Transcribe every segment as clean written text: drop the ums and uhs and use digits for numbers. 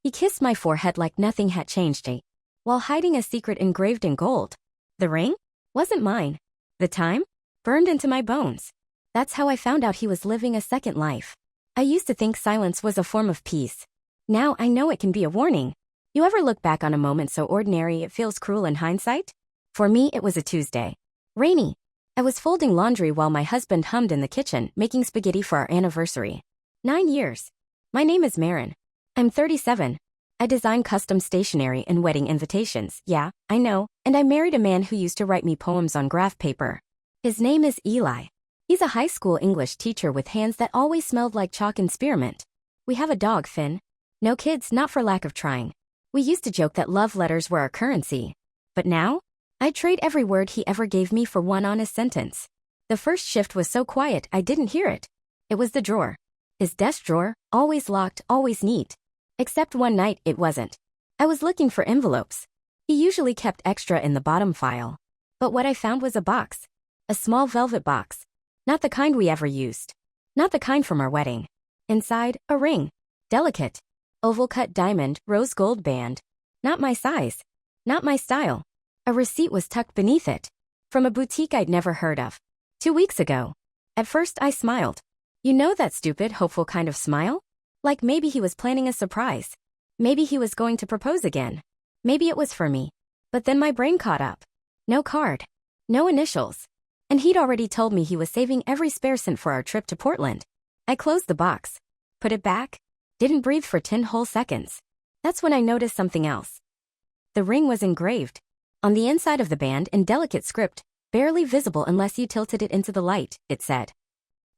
He kissed my forehead like nothing had changed, while hiding a secret engraved in gold. The ring? Wasn't mine. The time? Burned into my bones. That's how I found out he was living a second life. I used to think silence was a form of peace. Now I know it can be a warning. You ever look back on a moment so ordinary it feels cruel in hindsight? For me, it was a Tuesday. Rainy. I was folding laundry while my husband hummed in the kitchen, making spaghetti for our anniversary. 9 years. My name is Maren. I'm 37. I design custom stationery and wedding invitations, yeah, I know, and I married a man who used to write me poems on graph paper. His name is Eli. He's a high school English teacher with hands that always smelled like chalk and spearmint. We have a dog, Finn. No kids, not for lack of trying. We used to joke that love letters were our currency. But now? I'd trade every word he ever gave me for one honest sentence. The first shift was so quiet I didn't hear it. It was the drawer. His desk drawer, always locked, always neat. Except one night it wasn't. I was looking for envelopes. He usually kept extra in the bottom file. But what I found was a box. A small velvet box. Not the kind we ever used. Not the kind from our wedding. Inside, a ring. Delicate. Oval-cut diamond, rose gold band. Not my size. Not my style. A receipt was tucked beneath it. From a boutique I'd never heard of. 2 weeks ago. At first I smiled. You know that stupid, hopeful kind of smile? Like maybe he was planning a surprise. Maybe he was going to propose again. Maybe it was for me. But then my brain caught up. No card. No initials. And he'd already told me he was saving every spare cent for our trip to Portland. I closed the box. Put it back. Didn't breathe for 10 whole seconds. That's when I noticed something else. The ring was engraved. On the inside of the band in delicate script, barely visible unless you tilted it into the light, it said.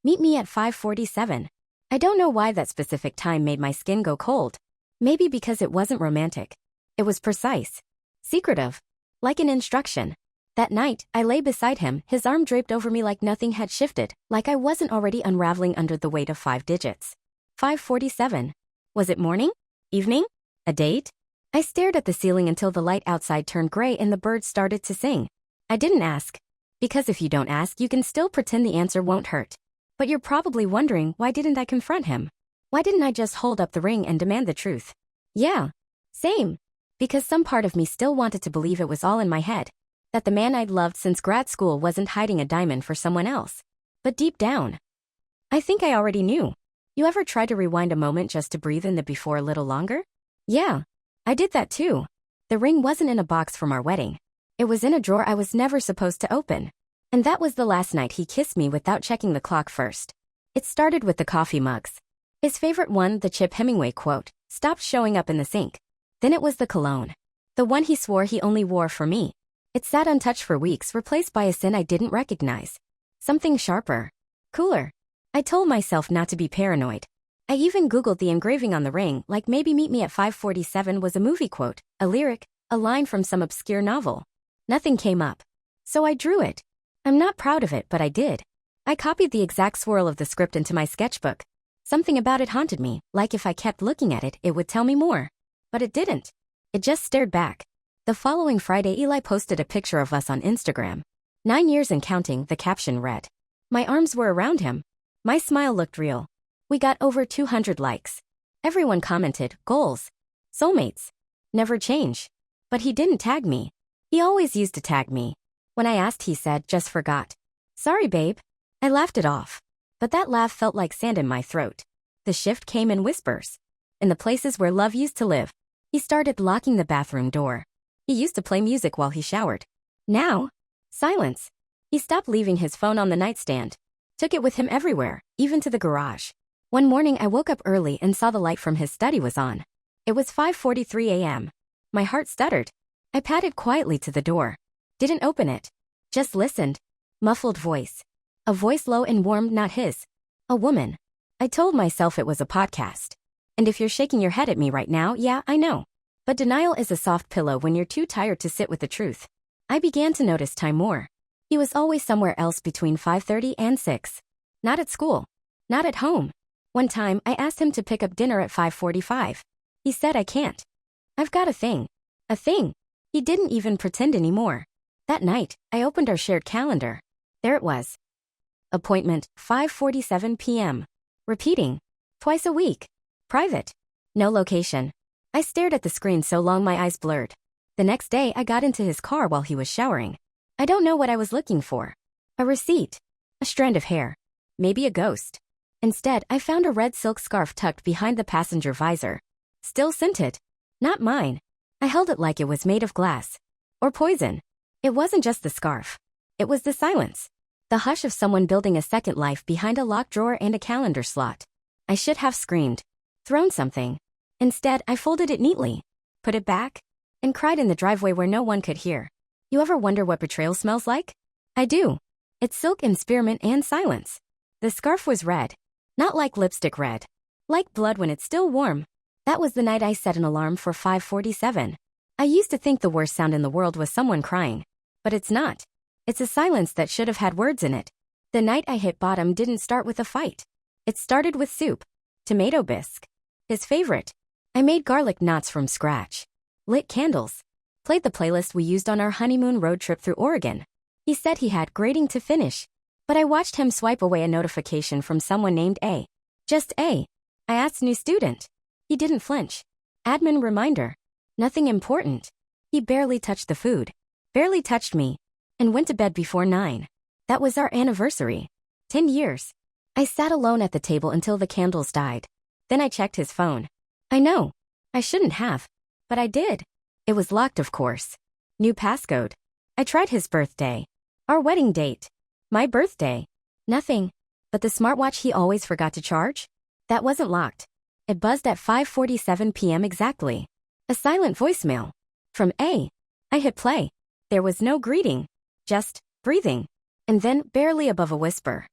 Meet me at 5:47. I don't know why that specific time made my skin go cold. Maybe because it wasn't romantic. It was precise. Secretive. Like an instruction. That night, I lay beside him, his arm draped over me like nothing had shifted, like I wasn't already unraveling under the weight of 5 digits. 5:47. Was it morning? Evening? A date? I stared at the ceiling until the light outside turned gray and the birds started to sing. I didn't ask. Because if you don't ask, you can still pretend the answer won't hurt. But you're probably wondering, why didn't I confront him? Why didn't I just hold up the ring and demand the truth? Yeah. Same. Because some part of me still wanted to believe it was all in my head. That the man I'd loved since grad school wasn't hiding a diamond for someone else. But deep down, I think I already knew. You ever try to rewind a moment just to breathe in the before a little longer? Yeah. I did that too. The ring wasn't in a box from our wedding. It was in a drawer I was never supposed to open. And that was the last night he kissed me without checking the clock first. It started with the coffee mugs. His favorite one, the Chip Hemingway quote, stopped showing up in the sink. Then it was the cologne. The one he swore he only wore for me. It sat untouched for weeks, replaced by a scent I didn't recognize. Something sharper. Cooler. I told myself not to be paranoid. I even Googled the engraving on the ring, like maybe Meet Me at 5:47 was a movie quote, a lyric, a line from some obscure novel. Nothing came up. So I drew it. I'm not proud of it, but I did. I copied the exact swirl of the script into my sketchbook. Something about it haunted me, like if I kept looking at it, it would tell me more. But it didn't. It just stared back. The following Friday, Eli posted a picture of us on Instagram. 9 years and counting, the caption read. My arms were around him. My smile looked real. We got over 200 likes. Everyone commented, goals. Soulmates. Never change. But he didn't tag me. He always used to tag me. When I asked, he said, just forgot. Sorry, babe. I laughed it off. But that laugh felt like sand in my throat. The shift came in whispers. In the places where love used to live. He started locking the bathroom door. He used to play music while he showered. Now, silence. He stopped leaving his phone on the nightstand. Took it with him everywhere, even to the garage. One morning I woke up early and saw the light from his study was on. It was 5:43 a.m. My heart stuttered. I padded quietly to the door. Didn't open it. Just listened. Muffled voice. A voice low and warm, not his. A woman. I told myself it was a podcast. And if you're shaking your head at me right now, yeah, I know. But denial is a soft pillow when you're too tired to sit with the truth. I began to notice time more. He was always somewhere else between 5:30 and 6. Not at school. Not at home. One time, I asked him to pick up dinner at 5:45. He said I can't. I've got a thing. A thing. He didn't even pretend anymore. That night, I opened our shared calendar. There it was. Appointment, 5:47 p.m. Repeating. Twice a week. Private. No location. I stared at the screen so long my eyes blurred. The next day, I got into his car while he was showering. I don't know what I was looking for. A receipt. A strand of hair. Maybe a ghost. Instead, I found a red silk scarf tucked behind the passenger visor. Still scented. Not mine. I held it like it was made of glass. Or poison. It wasn't just the scarf. It was the silence. The hush of someone building a second life behind a locked drawer and a calendar slot. I should have screamed. Thrown something. Instead, I folded it neatly. Put it back. And cried in the driveway where no one could hear. You ever wonder what betrayal smells like? I do. It's silk and spearmint and silence. The scarf was red. Not like lipstick red. Like blood when it's still warm. That was the night I set an alarm for 5:47. I used to think the worst sound in the world was someone crying. But it's not. It's a silence that should have had words in it. The night I hit bottom didn't start with a fight. It started with soup. Tomato bisque. His favorite. I made garlic knots from scratch. Lit candles. Played the playlist we used on our honeymoon road trip through Oregon. He said he had grading to finish. But I watched him swipe away a notification from someone named A. Just A. I asked new student. He didn't flinch. Admin reminder. Nothing important. He barely touched the food. Barely touched me. And went to bed before 9. That was our anniversary. 10 years. I sat alone at the table until the candles died. Then I checked his phone. I know. I shouldn't have. But I did. It was locked, of course. New passcode. I tried his birthday. Our wedding date. My birthday. Nothing. But the smartwatch he always forgot to charge? That wasn't locked. It buzzed at 5:47 p.m. exactly. A silent voicemail. From A. I hit play. There was no greeting. Just breathing. And then barely above a whisper.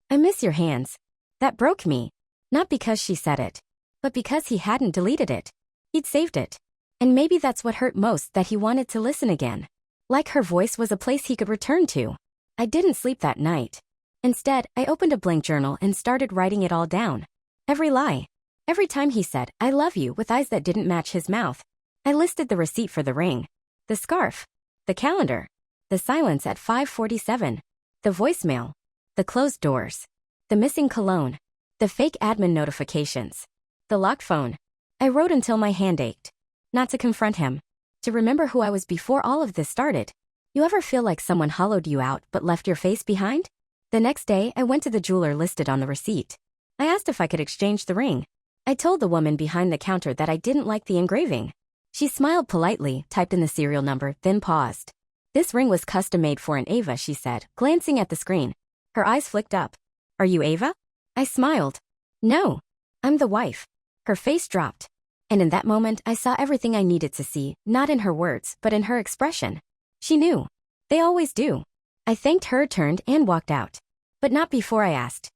I miss your hands. That broke me. Not because she said it. But because he hadn't deleted it. He'd saved it. And maybe that's what hurt most, that he wanted to listen again. Like her voice was a place he could return to. I didn't sleep that night. Instead, I opened a blank journal and started writing it all down. Every lie. Every time he said, I love you, with eyes that didn't match his mouth. I listed the receipt for the ring. The scarf. The calendar. The silence at 5:47. The voicemail. The closed doors. The missing cologne. The fake admin notifications. The locked phone. I wrote until my hand ached. Not to confront him. To remember who I was before all of this started. You ever feel like someone hollowed you out but left your face behind? The next day, I went to the jeweler listed on the receipt. I asked if I could exchange the ring. I told the woman behind the counter that I didn't like the engraving. She smiled politely, typed in the serial number, then paused. This ring was custom-made for an Ava, she said, glancing at the screen. Her eyes flicked up. Are you Ava? I smiled. No. I'm the wife. Her face dropped. And in that moment, I saw everything I needed to see, not in her words, but in her expression. She knew. They always do. I thanked her, turned, and walked out. But not before I asked.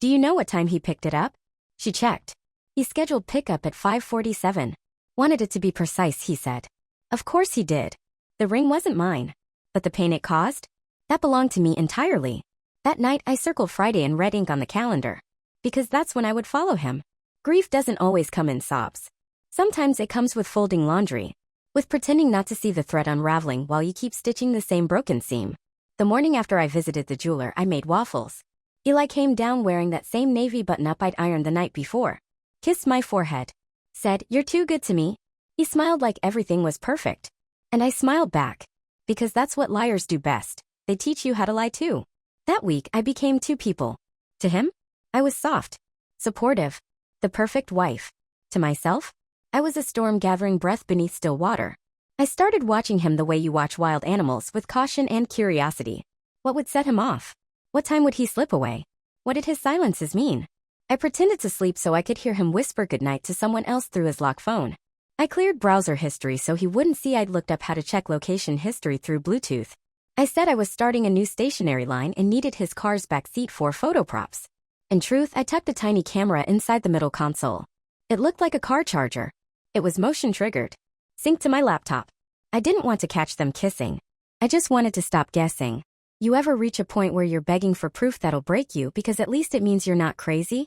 Do you know what time he picked it up? She checked. He scheduled pickup at 5:47. Wanted it to be precise, he said. Of course he did. The ring wasn't mine. But the pain it caused? That belonged to me entirely. That night, I circled Friday in red ink on the calendar. Because that's when I would follow him. Grief doesn't always come in sobs. Sometimes it comes with folding laundry. With pretending not to see the thread unraveling while you keep stitching the same broken seam. The morning after I visited the jeweler, I made waffles. Eli came down wearing that same navy button-up I'd ironed the night before. Kissed my forehead. Said, "You're too good to me." He smiled like everything was perfect. And I smiled back. Because that's what liars do best. They teach you how to lie too. That week, I became two people. To him, I was soft. Supportive. The perfect wife. To myself, I was a storm gathering breath beneath still water. I started watching him the way you watch wild animals, with caution and curiosity. What would set him off? What time would he slip away? What did his silences mean? I pretended to sleep so I could hear him whisper goodnight to someone else through his locked phone. I cleared browser history so he wouldn't see I'd looked up how to check location history through Bluetooth. I said I was starting a new stationery line and needed his car's back seat for photo props. In truth, I tucked a tiny camera inside the middle console. It looked like a car charger. It was motion-triggered. Synced to my laptop. I didn't want to catch them kissing. I just wanted to stop guessing. You ever reach a point where you're begging for proof that'll break you because at least it means you're not crazy?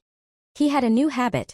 He had a new habit.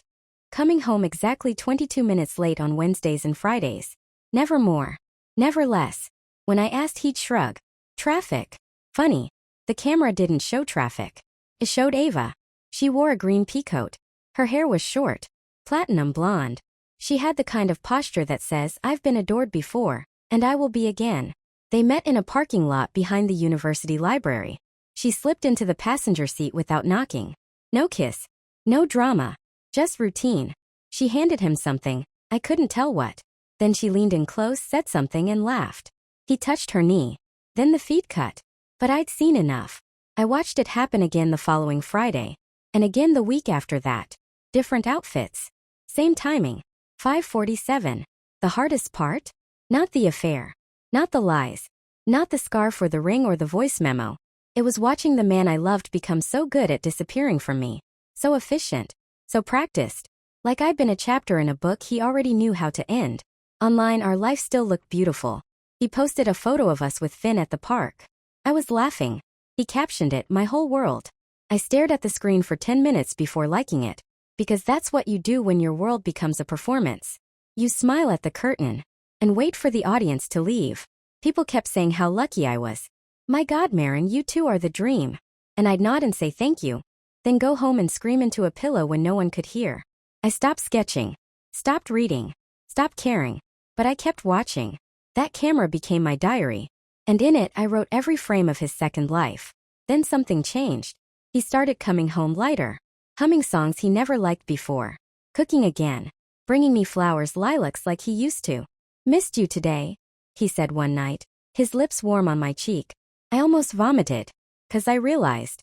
Coming home exactly 22 minutes late on Wednesdays and Fridays. Never more. Never less. When I asked, he'd shrug. Traffic. Funny. The camera didn't show traffic. It showed Ava. She wore a green peacoat. Her hair was short. Platinum blonde. She had the kind of posture that says, I've been adored before, and I will be again. They met in a parking lot behind the university library. She slipped into the passenger seat without knocking. No kiss. No drama. Just routine. She handed him something. I couldn't tell what. Then she leaned in close, said something, and laughed. He touched her knee. Then the feet cut. But I'd seen enough. I watched it happen again the following Friday. And again the week after that. Different outfits. Same timing. 5:47. The hardest part? Not the affair. Not the lies. Not the scarf or the ring or the voice memo. It was watching the man I loved become so good at disappearing from me. So efficient. So practiced. Like I'd been a chapter in a book he already knew how to end. Online, our life still looked beautiful. He posted a photo of us with Finn at the park. I was laughing. He captioned it, my whole world. I stared at the screen for 10 minutes before liking it. Because that's what you do when your world becomes a performance. You smile at the curtain and wait for the audience to leave. People kept saying how lucky I was. My God, Maren, you two are the dream. And I'd nod and say thank you. Then go home and scream into a pillow when no one could hear. I stopped sketching. Stopped reading. Stopped caring. But I kept watching. That camera became my diary. And in it I wrote every frame of his second life. Then something changed. He started coming home lighter. Humming songs he never liked before. Cooking again. Bringing me flowers, lilacs like he used to. Missed you today, he said one night, his lips warm on my cheek. I almost vomited, 'cause I realized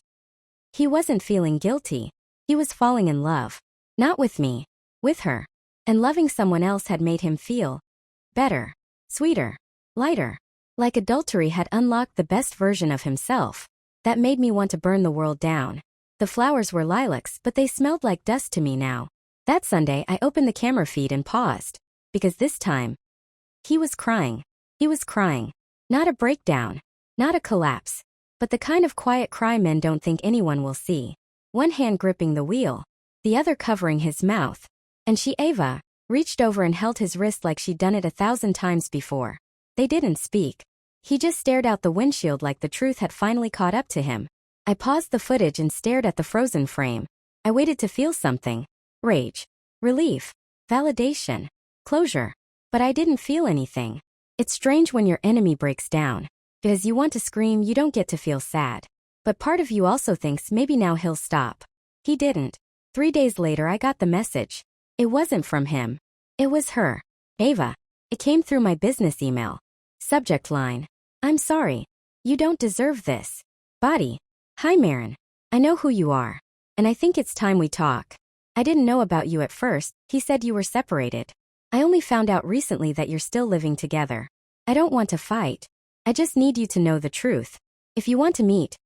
he wasn't feeling guilty. He was falling in love. Not with me, with her. And loving someone else had made him feel better, sweeter, lighter. Like adultery had unlocked the best version of himself. That made me want to burn the world down. The flowers were lilacs, but they smelled like dust to me now. That Sunday, I opened the camera feed and paused. Because this time, he was crying. He was crying. Not a breakdown. Not a collapse. But the kind of quiet cry men don't think anyone will see. One hand gripping the wheel. The other covering his mouth. And she, Ava, reached over and held his wrist like she'd done it 1,000 times before. They didn't speak. He just stared out the windshield like the truth had finally caught up to him. I paused the footage and stared at the frozen frame. I waited to feel something. Rage. Relief. Validation. Closure. But I didn't feel anything. It's strange when your enemy breaks down. Because you want to scream, you don't get to feel sad. But part of you also thinks maybe now he'll stop. He didn't. 3 days later I got the message. It wasn't from him. It was her. Ava. It came through my business email. Subject line. I'm sorry. You don't deserve this. Body. Hi Maren. I know who you are. And I think it's time we talk. I didn't know about you at first. He said you were separated. I only found out recently that you're still living together. I don't want to fight. I just need you to know the truth. If you want to meet,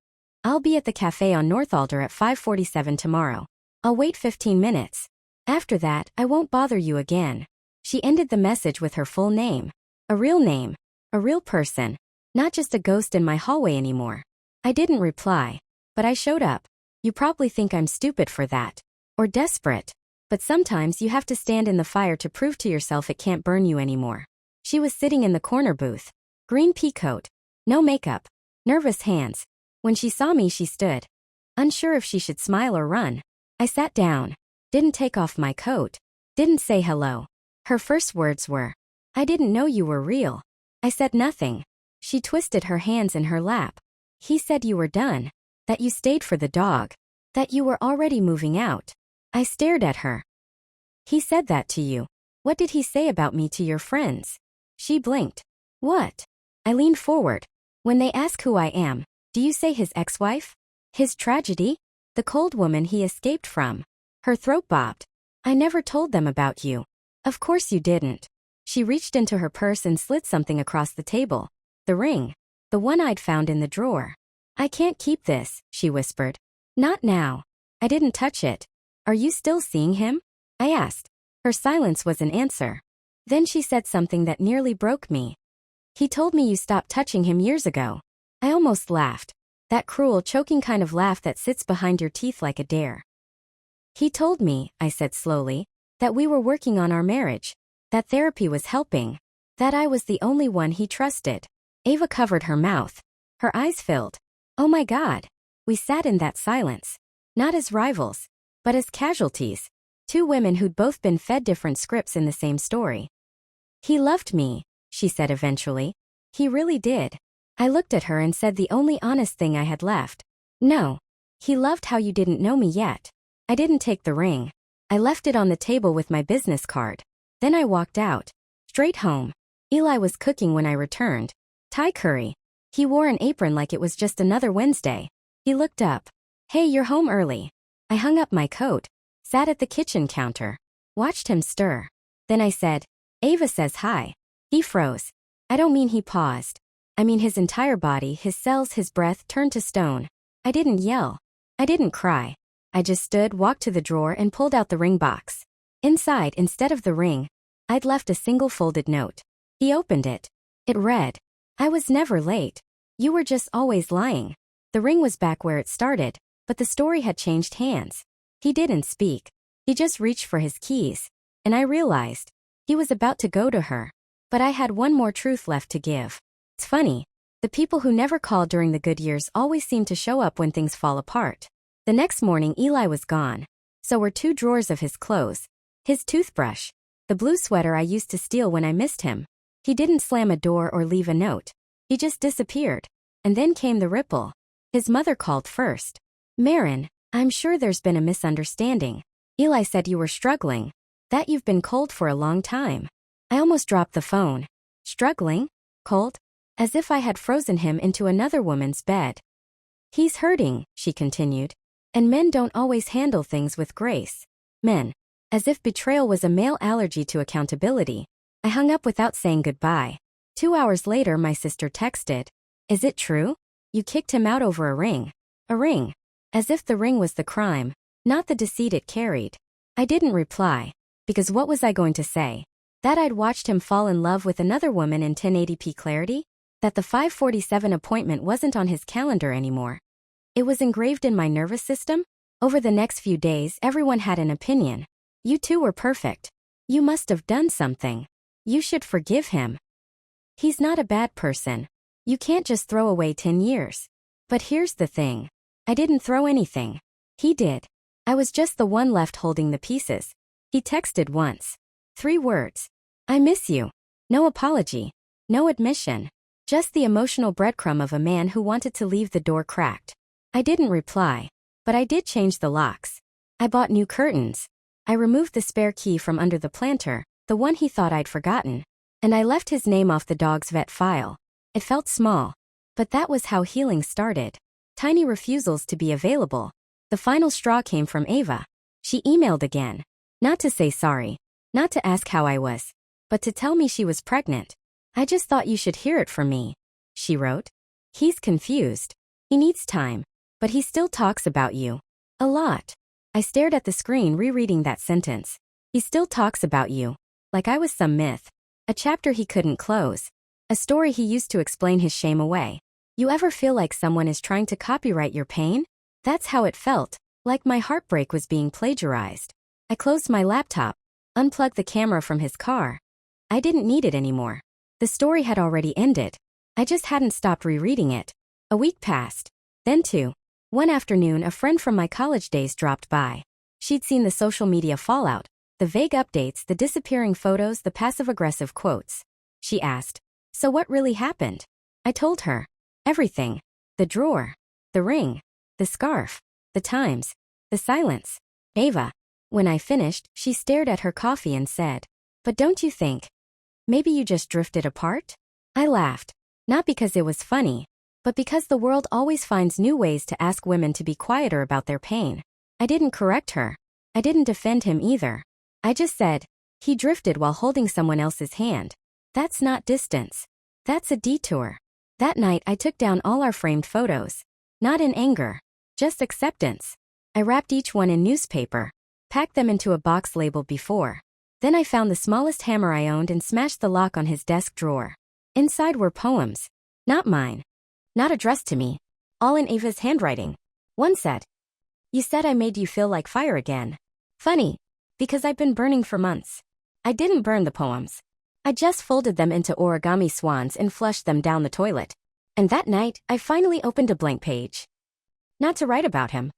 I'll be at the cafe on North Alder at 5:47 tomorrow. I'll wait 15 minutes. After that, I won't bother you again. She ended the message with her full name. A real name. A real person. Not just a ghost in my hallway anymore. I didn't reply. But I showed up. You probably think I'm stupid for that. Or desperate. But sometimes you have to stand in the fire to prove to yourself it can't burn you anymore. She was sitting in the corner booth. Green pea coat. No makeup. Nervous hands. When she saw me, she stood. Unsure if she should smile or run. I sat down. Didn't take off my coat. Didn't say hello. Her first words were, I didn't know you were real. I said nothing. She twisted her hands in her lap. He said you were done. That you stayed for the dog. That you were already moving out. I stared at her. He said that to you. What did he say about me to your friends? She blinked. What? I leaned forward. When they ask who I am, do you say his ex-wife? His tragedy? The cold woman he escaped from? Her throat bobbed. I never told them about you. Of course you didn't. She reached into her purse and slid something across the table. The ring. The one I'd found in the drawer. I can't keep this, she whispered. Not now. I didn't touch it. Are you still seeing him? I asked. Her silence was an answer. Then she said something that nearly broke me. He told me you stopped touching him years ago. I almost laughed. That cruel, choking kind of laugh that sits behind your teeth like a dare. He told me, I said slowly, that we were working on our marriage. That therapy was helping. That I was the only one he trusted. Ava covered her mouth. Her eyes filled. Oh my God. We sat in that silence. Not as rivals, but as casualties. Two women who'd both been fed different scripts in the same story. He loved me, she said eventually. He really did. I looked at her and said the only honest thing I had left. No. He loved how you didn't know me yet. I didn't take the ring. I left it on the table with my business card. Then I walked out. Straight home. Eli was cooking when I returned. Thai curry. He wore an apron like it was just another Wednesday. He looked up. Hey, you're home early. I hung up my coat, sat at the kitchen counter, watched him stir. Then I said, Ava says hi. He froze. I don't mean he paused. I mean his entire body, his cells, his breath turned to stone. I didn't yell. I didn't cry. I just stood, walked to the drawer and pulled out the ring box. Inside, instead of the ring, I'd left a single folded note. He opened it. It read, I was never late. You were just always lying. The ring was back where it started, but the story had changed hands. He didn't speak. He just reached for his keys, and I realized he was about to go to her. But I had one more truth left to give. It's funny. The people who never call during the good years always seem to show up when things fall apart. The next morning Eli was gone. So were two drawers of his clothes. His toothbrush. The blue sweater I used to steal when I missed him. He didn't slam a door or leave a note. He just disappeared. And then came the ripple. His mother called first. Maren, I'm sure there's been a misunderstanding. Eli said you were struggling. That you've been cold for a long time. I almost dropped the phone. Struggling? Cold? As if I had frozen him into another woman's bed. He's hurting, she continued. And men don't always handle things with grace. Men. As if betrayal was a male allergy to accountability. I hung up without saying goodbye. 2 hours later my sister texted. Is it true? You kicked him out over a ring. A ring. As if the ring was the crime, not the deceit it carried. I didn't reply. Because what was I going to say? That I'd watched him fall in love with another woman in 1080p clarity? That the 5:47 appointment wasn't on his calendar anymore. It was engraved in my nervous system? Over the next few days everyone had an opinion. You two were perfect. You must have done something. You should forgive him. He's not a bad person. You can't just throw away 10 years. But here's the thing. I didn't throw anything. He did. I was just the one left holding the pieces. He texted once. 3 words. I miss you. No apology. No admission. Just the emotional breadcrumb of a man who wanted to leave the door cracked. I didn't reply. But I did change the locks. I bought new curtains. I removed the spare key from under the planter, the one he thought I'd forgotten. And I left his name off the dog's vet file. It felt small. But that was how healing started. Tiny refusals to be available. The final straw came from Ava. She emailed again. Not to say sorry. Not to ask how I was. But to tell me she was pregnant. I just thought you should hear it from me. She wrote. He's confused. He needs time. But he still talks about you. A lot. I stared at the screen rereading that sentence. He still talks about you. Like I was some myth. A chapter he couldn't close. A story he used to explain his shame away. You ever feel like someone is trying to copyright your pain? That's how it felt. Like my heartbreak was being plagiarized. I closed my laptop. Unplugged the camera from his car. I didn't need it anymore. The story had already ended. I just hadn't stopped rereading it. A week passed. Then 2. One afternoon a friend from my college days dropped by. She'd seen the social media fallout, the vague updates, the disappearing photos, the passive-aggressive quotes. She asked, so what really happened? I told her. Everything. The drawer. The ring. The scarf. The times. The silence. Ava. When I finished, she stared at her coffee and said, but don't you think? Maybe you just drifted apart? I laughed. Not because it was funny, but because the world always finds new ways to ask women to be quieter about their pain. I didn't correct her. I didn't defend him either. I just said, he drifted while holding someone else's hand. That's not distance. That's a detour. That night I took down all our framed photos. Not in anger. Just acceptance. I wrapped each one in newspaper. Packed them into a box labeled before. Then I found the smallest hammer I owned and smashed the lock on his desk drawer. Inside were poems. Not mine. Not addressed to me. All in Ava's handwriting. One said, you said I made you feel like fire again. Funny. Because I've been burning for months. I didn't burn the poems. I just folded them into origami swans and flushed them down the toilet. And that night, I finally opened a blank page. Not to write about him.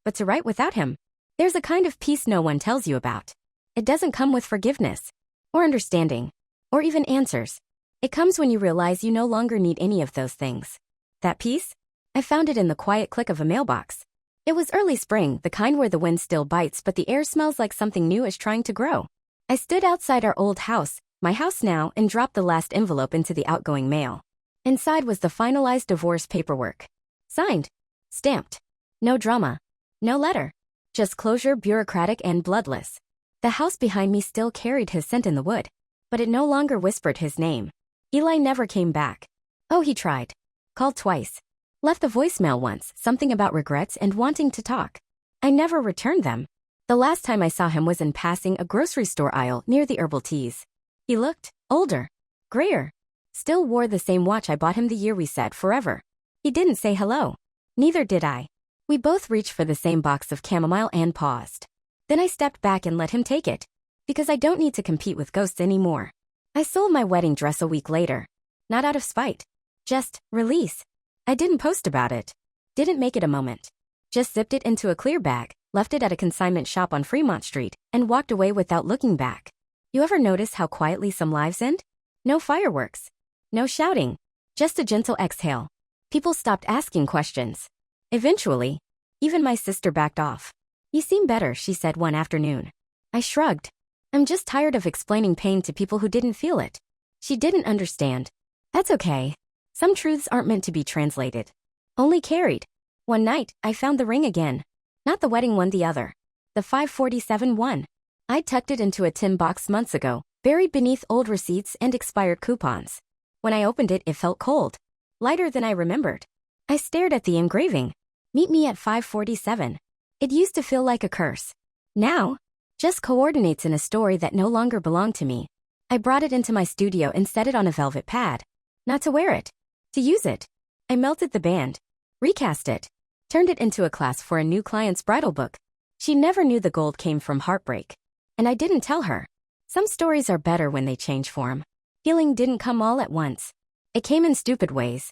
But to write without him. There's a kind of peace no one tells you about. It doesn't come with forgiveness, or understanding, or even answers. It comes when you realize you no longer need any of those things. That peace? I found it in the quiet click of a mailbox. It was early spring, the kind where the wind still bites but the air smells like something new is trying to grow. I stood outside our old house, my house now, and dropped the last envelope into the outgoing mail. Inside was the finalized divorce paperwork. Signed. Stamped. No drama. No letter. Just closure, bureaucratic and bloodless. The house behind me still carried his scent in the wood, but it no longer whispered his name. Eli never came back. Oh, he tried. Called twice. Left a voicemail once, something about regrets and wanting to talk. I never returned them. The last time I saw him was in passing a grocery store aisle near the herbal teas. He looked older, grayer. Still wore the same watch I bought him the year we said forever. He didn't say hello. Neither did I. We both reached for the same box of chamomile and paused. Then I stepped back and let him take it. Because I don't need to compete with ghosts anymore. I sold my wedding dress a week later. Not out of spite. Just release. I didn't post about it. Didn't make it a moment. Just zipped it into a clear bag, left it at a consignment shop on Fremont Street, and walked away without looking back. You ever notice how quietly some lives end? No fireworks. No shouting. Just a gentle exhale. People stopped asking questions. Eventually, even my sister backed off. You seem better, she said one afternoon. I shrugged. I'm just tired of explaining pain to people who didn't feel it. She didn't understand. That's okay. Some truths aren't meant to be translated. Only carried. One night, I found the ring again. Not the wedding one, the other. The 547 one. I tucked it into a tin box months ago, buried beneath old receipts and expired coupons. When I opened it, it felt cold. Lighter than I remembered. I stared at the engraving. Meet me at 547. It used to feel like a curse. Now, just coordinates in a story that no longer belonged to me. I brought it into my studio and set it on a velvet pad. Not to wear it. To use it. I melted the band. Recast it. Turned it into a class for a new client's bridal book. She never knew the gold came from heartbreak. And I didn't tell her. Some stories are better when they change form. Healing didn't come all at once. It came in stupid ways.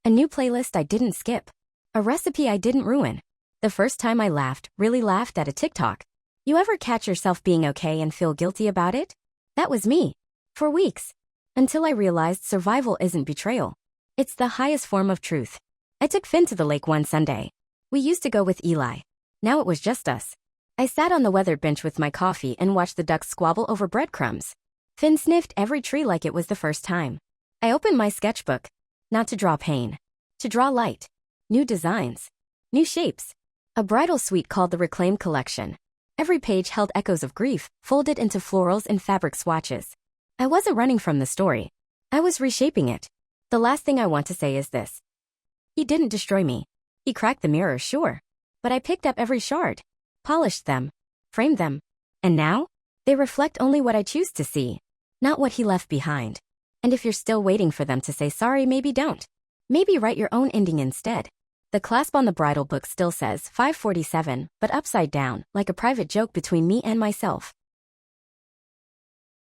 A new playlist I didn't skip. A recipe I didn't ruin. The first time I laughed, really laughed at a TikTok. You ever catch yourself being okay and feel guilty about it? That was me. For weeks. Until I realized survival isn't betrayal. It's the highest form of truth. I took Finn to the lake one Sunday. We used to go with Eli. Now it was just us. I sat on the weathered bench with my coffee and watched the ducks squabble over breadcrumbs. Finn sniffed every tree like it was the first time. I opened my sketchbook. Not to draw pain. To draw light. New designs. New shapes. A bridal suite called the Reclaimed Collection. Every page held echoes of grief, folded into florals and fabric swatches. I wasn't running from the story. I was reshaping it. The last thing I want to say is this. He didn't destroy me. He cracked the mirror, sure. But I picked up every shard. Polished them. Framed them. And now? They reflect only what I choose to see. Not what he left behind. And if you're still waiting for them to say sorry, maybe don't. Maybe write your own ending instead. The clasp on the bridal book still says 547, but upside down, like a private joke between me and myself.